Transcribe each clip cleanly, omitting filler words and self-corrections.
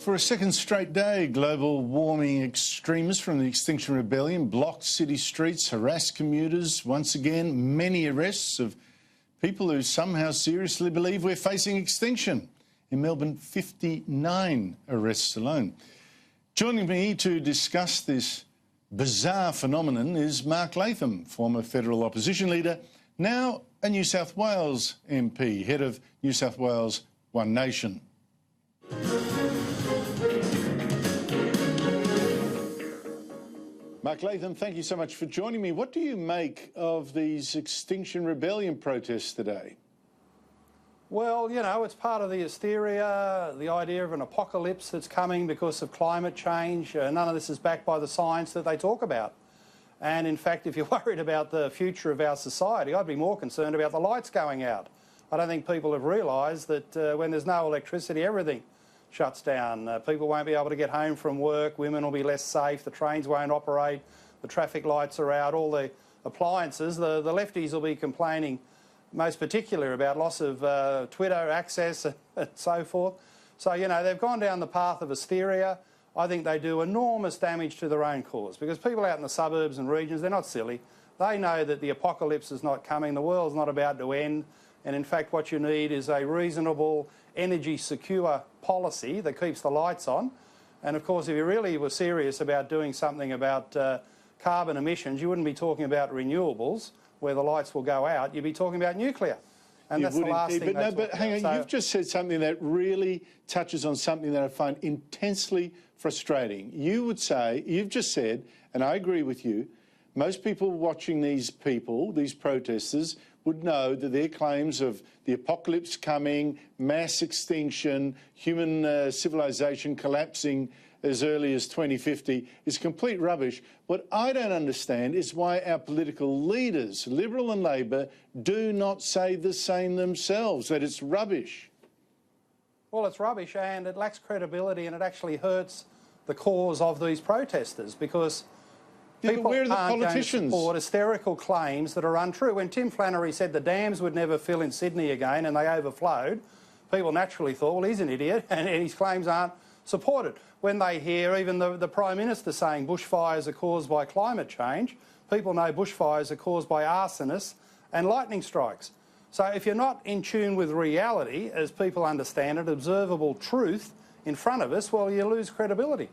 For a second straight day, global warming extremists from the Extinction Rebellion blocked city streets, harassed commuters. Once again, many arrests of people who somehow seriously believe we're facing extinction. In Melbourne, 59 arrests alone. Joining me to discuss this bizarre phenomenon is Mark Latham, former federal opposition leader, now a New South Wales MP, head of New South Wales One Nation. Mark Latham, thank you so much for joining me. What do you make of these Extinction Rebellion protests today? Well, you know, it's part of the hysteria, the idea of an apocalypse that's coming because of climate change. None of this is backed by the science that they talk about. And in fact, if you're worried about the future of our society, I'd be more concerned about the lights going out. I don't think people have realised that when there's no electricity, everything shuts down. People won't be able to get home from work, women will be less safe, the trains won't operate, the traffic lights are out, all the appliances. The lefties will be complaining most particularly about loss of Twitter access and so forth. So, you know, they've gone down the path of hysteria. I think they do enormous damage to their own cause because people out in the suburbs and regions, they're not silly. They know that the apocalypse is not coming, the world's not about to end, and in fact what you need is a reasonable, energy secure policy that keeps the lights on. And of course, if you really were serious about doing something about carbon emissions, you wouldn't be talking about renewables where the lights will go out, you'd be talking about nuclear. And that's the last thing. But hang on, you've just said something that really touches on something that I find intensely frustrating. You've just said, and I agree with you, most people watching these protesters, would know that their claims of the apocalypse coming, mass extinction, human civilization collapsing as early as 2050 is complete rubbish. What I don't understand is why our political leaders, Liberal and Labor, do not say the same themselves, that it's rubbish. Well, it's rubbish and it lacks credibility and it actually hurts the cause of these protesters because people where are the aren't politicians? going to support hysterical claims that are untrue. When Tim Flannery said the dams would never fill in Sydney again and they overflowed, people naturally thought, well, he's an idiot and his claims aren't supported. When they hear even the Prime Minister saying bushfires are caused by climate change, people know bushfires are caused by arsonists and lightning strikes. So if you're not in tune with reality, as people understand it, observable truth in front of us, well, you lose credibility.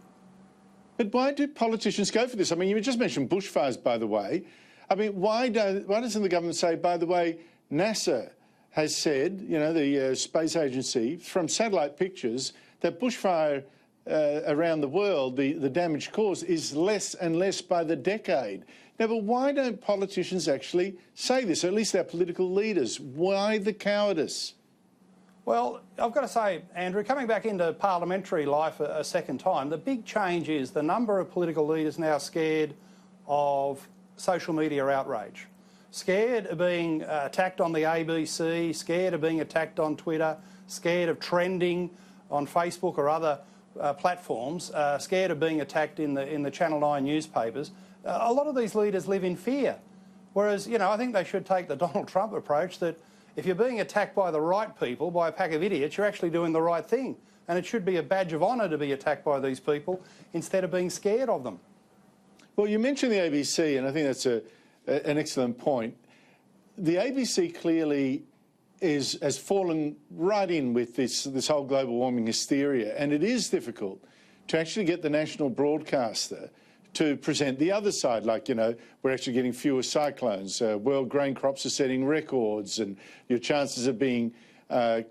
But why do politicians go for this? I mean, you just mentioned bushfires, by the way. I mean, why doesn't the government say, by the way, NASA has said, you know, the space agency, from satellite pictures, that bushfire around the world, the damage caused, is less and less by the decade. Now, but why don't politicians actually say this, or at least our political leaders? Why the cowardice? Well, I've got to say, Andrew, coming back into parliamentary life a second time, the big change is the number of political leaders now scared of social media outrage, scared of being attacked on the ABC, scared of being attacked on Twitter, scared of trending on Facebook or other platforms, scared of being attacked in the Channel 9 newspapers. A lot of these leaders live in fear. Whereas, you know, I think they should take the Donald Trump approach that if you're being attacked by the right people, by a pack of idiots, you're actually doing the right thing. And it should be a badge of honour to be attacked by these people instead of being scared of them. Well, you mentioned the ABC, and I think that's an excellent point. The ABC clearly has fallen right in with this whole global warming hysteria, and it is difficult to actually get the national broadcaster to present the other side, like, you know, we're actually getting fewer cyclones, world grain crops are setting records, and your chances of being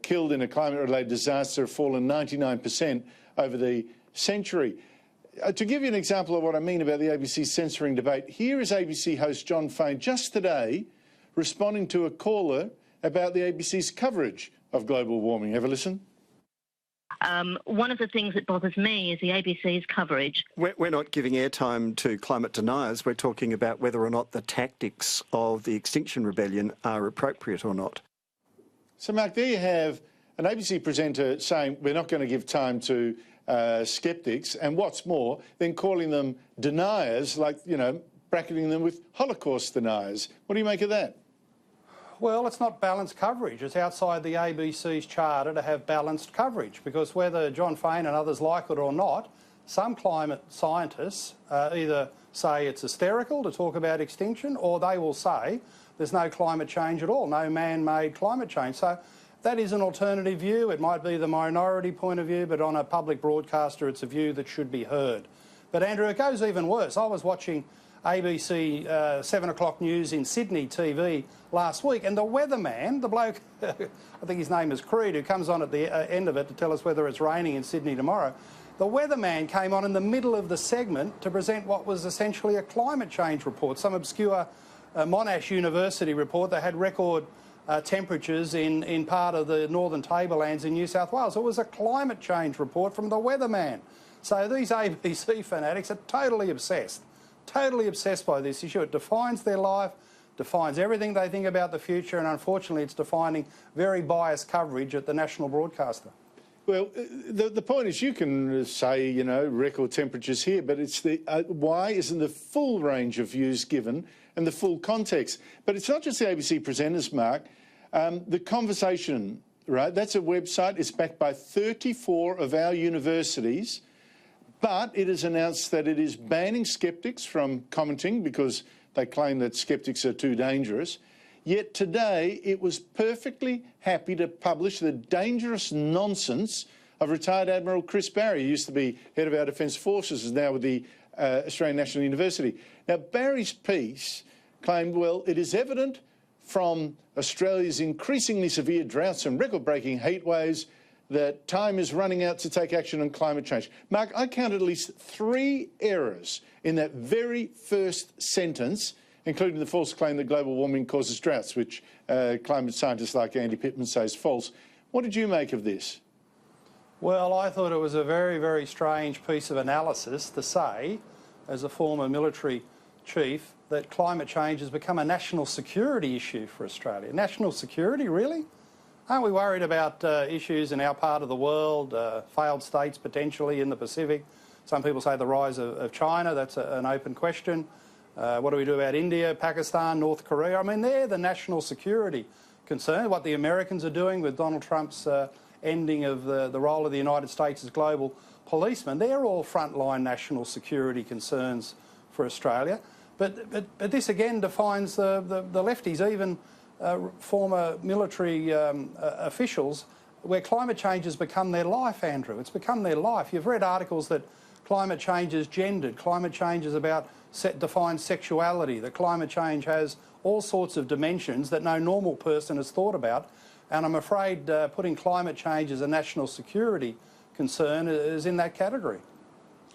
killed in a climate-related disaster have fallen 99% over the century. To give you an example of what I mean about the ABC censoring debate, here is ABC host John Fain just today responding to a caller about the ABC's coverage of global warming. Have a listen. One of the things that bothers me is the ABC's coverage. We're not giving airtime to climate deniers. We're talking about whether or not the tactics of the Extinction Rebellion are appropriate or not. So, Mark, there you have an ABC presenter saying we're not going to give time to sceptics, and what's more, then calling them deniers, like, you know, bracketing them with Holocaust deniers. What do you make of that? Well, it's not balanced coverage. It's outside the ABC's charter to have balanced coverage, because whether John Fain and others like it or not, some climate scientists either say it's hysterical to talk about extinction, or they will say there's no climate change at all, no man-made climate change. So that is an alternative view. It might be the minority point of view, but on a public broadcaster, it's a view that should be heard. But Andrew, it goes even worse. I was watching ABC 7 o'clock news in Sydney TV last week, and the weatherman, the bloke, I think his name is Creed, who comes on at the end of it to tell us whether it's raining in Sydney tomorrow, the weatherman came on in the middle of the segment to present what was essentially a climate change report, some obscure Monash University report that had record temperatures in part of the northern tablelands in New South Wales. It was a climate change report from the weatherman. So these ABC fanatics are totally obsessed by this issue. It defines their life, defines everything they think about the future, and unfortunately it's defining very biased coverage at the national broadcaster. Well, the point is, you can say, you know, record temperatures here, but it's the why isn't the full range of views given and the full context? But it's not just the ABC presenters, Mark. The Conversation, right, that's a website. It's backed by 34 of our universities, but it has announced that it is banning skeptics from commenting because they claim that skeptics are too dangerous. Yet today it was perfectly happy to publish the dangerous nonsense of retired Admiral Chris Barry, who used to be head of our Defence Forces, is now with the Australian National University. Now, Barry's piece claimed, well, it is evident from Australia's increasingly severe droughts and record-breaking heat waves that time is running out to take action on climate change. Mark, I count at least 3 errors in that very first sentence, including the false claim that global warming causes droughts, which climate scientists like Andy Pittman say is false. What did you make of this? Well, I thought it was a very, very strange piece of analysis to say, as a former military chief, that climate change has become a national security issue for Australia. National security, really? Aren't we worried about issues in our part of the world, failed states potentially in the Pacific? Some people say the rise of China, that's an open question. What do we do about India, Pakistan, North Korea? I mean, they're the national security concern. What the Americans are doing with Donald Trump's ending of the role of the United States as global policeman, they're all frontline national security concerns for Australia. But this again defines the lefties, even former military officials, where climate change has become their life, Andrew. It's become their life. You've read articles that climate change is gendered, climate change is about defined sexuality, that climate change has all sorts of dimensions that no normal person has thought about. And I'm afraid putting climate change as a national security concern is in that category.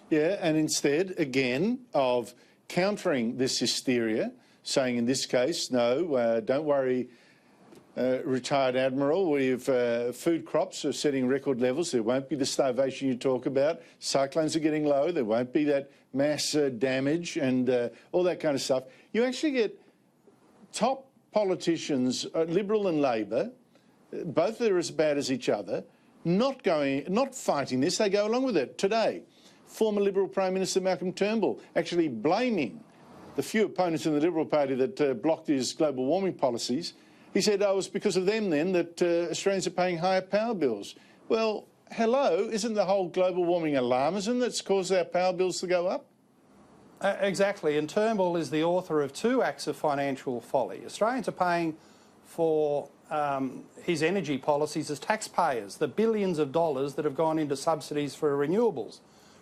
Yeah, and instead, again, of countering this hysteria, saying in this case, no, don't worry, retired Admiral, we've food crops are setting record levels. There won't be the starvation you talk about. Cyclones are getting low. There won't be that mass damage and all that kind of stuff. You actually get top politicians, Liberal and Labor, both are as bad as each other, not fighting this. They go along with it. Today, former Liberal Prime Minister Malcolm Turnbull actually blaming the few opponents in the Liberal Party that blocked his global warming policies. He said, oh, it's because of them then that Australians are paying higher power bills. Well, hello, isn't the whole global warming alarmism that's caused our power bills to go up? Exactly, and Turnbull is the author of 2 acts of financial folly. Australians are paying for his energy policies as taxpayers, the billions of dollars that have gone into subsidies for renewables.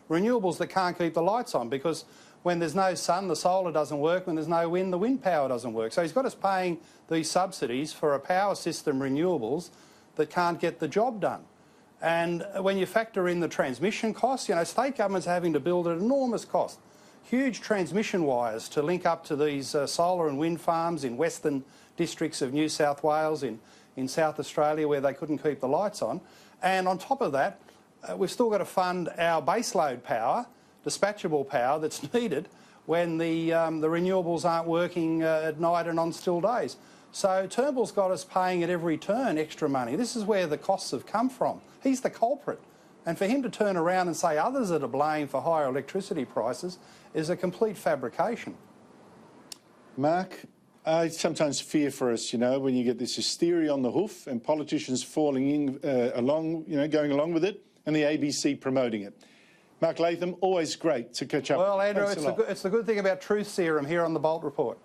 Renewables that can't keep the lights on because when there's no sun, the solar doesn't work. When there's no wind, the wind power doesn't work. So he's got us paying these subsidies for a power system, renewables, that can't get the job done. And when you factor in the transmission costs, you know, state governments are having to build at enormous cost. Huge transmission wires to link up to these solar and wind farms in western districts of New South Wales, in South Australia, where they couldn't keep the lights on. And on top of that, we've still got to fund our baseload power, dispatchable power that's needed when the renewables aren't working at night and on still days. So Turnbull's got us paying at every turn extra money. This is where the costs have come from. He's the culprit. And for him to turn around and say others are to blame for higher electricity prices is a complete fabrication. Mark, I sometimes fear for us, you know, when you get this hysteria on the hoof and politicians falling in along, you know, going along with it, and the ABC promoting it. Mark Latham, always great to catch up. Well, Andrew, Thanks a lot. it's the good thing about truth serum here on the Bolt Report.